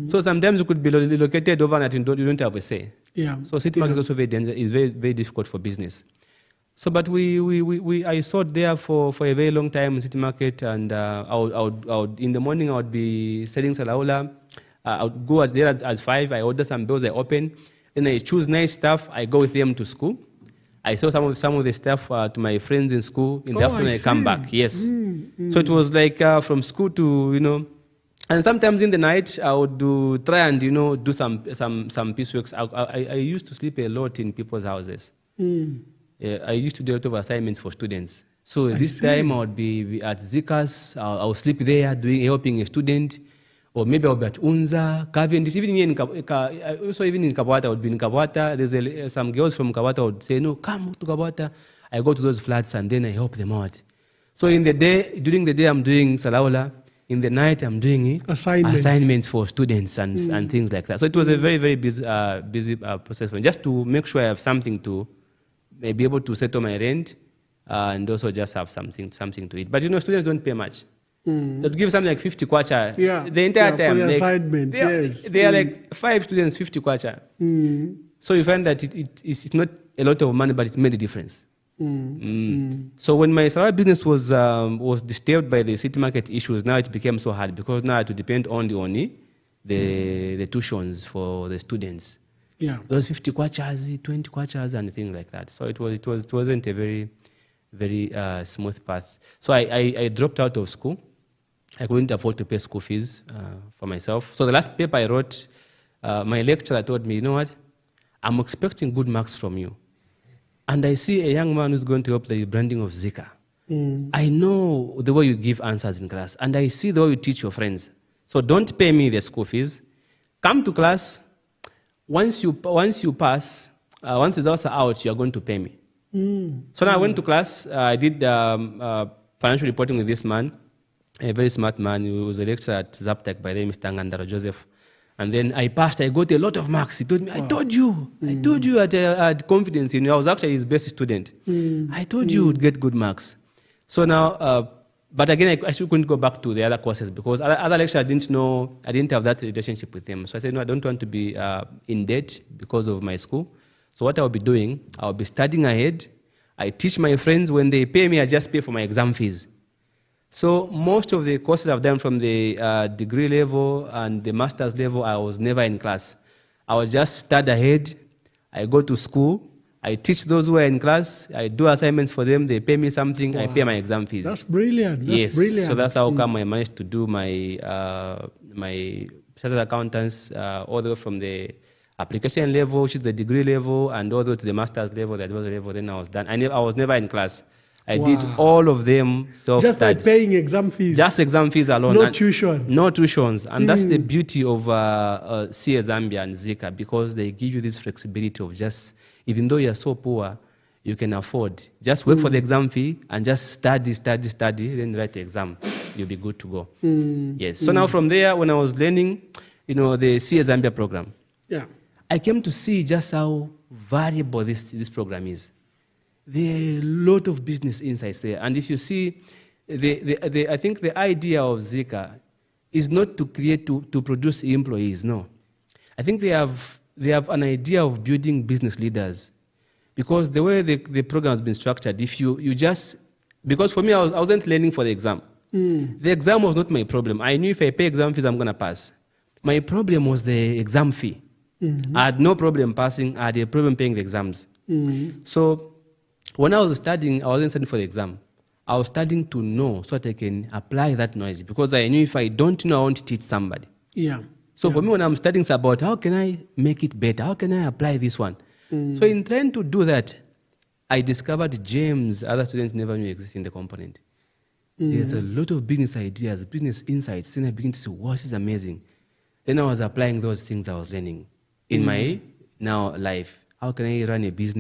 So sometimes you could be relocated overnight and you don't have a say. Yeah. So city market is also very dangerous. It's very, very difficult for business. So, but I sought there for a very long time in city market, and I would in the morning I would be selling salaula. I would go there as 5. I order some bills. I open. Then I choose nice stuff. I go with them to school. I sell some of the stuff to my friends in school. In the afternoon, I come back. Yes. So it was like from school to and sometimes in the night I would try and do some pieceworks. I used to sleep a lot in people's houses. I used to do a lot of assignments for students. So this time I would be at Zika's. I would sleep there helping a student. Or maybe I would be at Unza, Cavendish, even in Kabwata, I would be in Kabwata. There's some girls from Kabwata would say, no, come to Kabwata. I go to those flats and then I help them out. So during the day I'm doing Salaula. In the night I'm doing assignments for students and things like that. So it was a very, very busy process for me, just to make sure I have something to be able to settle my rent and also just have something to eat. But students don't pay much. They'll give something like 50 kwacha the entire time. For the assignment, they are like 5 students, 50 kwacha. So you find that it's not a lot of money, but it made a difference. So when my salary business was disturbed by the city market issues, now it became so hard because now I had to depend only on the tuitions for the students. Yeah, those 50 kwachas, 20 kwachas, and things like that. So it wasn't a very, very smooth path. So I dropped out of school. I couldn't afford to pay school fees for myself. So the last paper I wrote, my lecturer told me, you know what, I'm expecting good marks from you. And I see a young man who's going to help the branding of Zika. I know the way you give answers in class, and I see the way you teach your friends. So don't pay me the school fees. Come to class. Once you pass, once results are out, you are going to pay me. So now I went to class. I did financial reporting with this man, a very smart man. He was a lecturer at Zaptec by the name Mr. Ngandaro Joseph. And then I passed. I got a lot of marks. He told me, I told you I had confidence in you. I was actually his best student. I told you would get good marks. So now, but again, I still couldn't go back to the other courses because other lecturers didn't know, I didn't have that relationship with them. So I said, no, I don't want to be in debt because of my school. So what I'll be doing, I'll be studying ahead. I teach my friends. When they pay me, I just pay for my exam fees. So most of the courses I've done from the degree level and the master's level, I was never in class. I would just study ahead. I go to school. I teach those who are in class. I do assignments for them. They pay me something. I pay my exam fees. That's brilliant. That's brilliant. So that's how come I managed to do my chartered accountants all the way from the application level, which is the degree level, and all the way to the master's level, the advanced level. Then I was done. I was never in class. I did all of them self-study. Just by paying exam fees? Just exam fees alone. No tuition? No tuitions. And that's the beauty of CA Zambia and Zika, because they give you this flexibility of just, even though you're so poor, you can afford. Just wait for the exam fee and just study, then write the exam. You'll be good to go. Yes. So now from there, when I was learning, the CA Zambia program, I came to see just how valuable this program is. There are a lot of business insights there. And if you see, I think the idea of Zika is not to produce employees, no. I think they have an idea of building business leaders. Because the way the program has been structured, if you just, because for me, I wasn't learning for the exam. The exam was not my problem. I knew if I pay exam fees, I'm going to pass. My problem was the exam fee. I had no problem passing. I had a problem paying the exams. So when I was studying, I wasn't studying for the exam. I was studying to know so that I can apply that knowledge, because I knew if I don't know, I won't teach somebody. So for me, when I'm studying, it's about how can I make it better? How can I apply this one? So in trying to do that, I discovered gems other students never knew exist in the component. There's a lot of business ideas, business insights. Then I began to say, wow, this is amazing. Then I was applying those things I was learning in my now life. How can I run a business?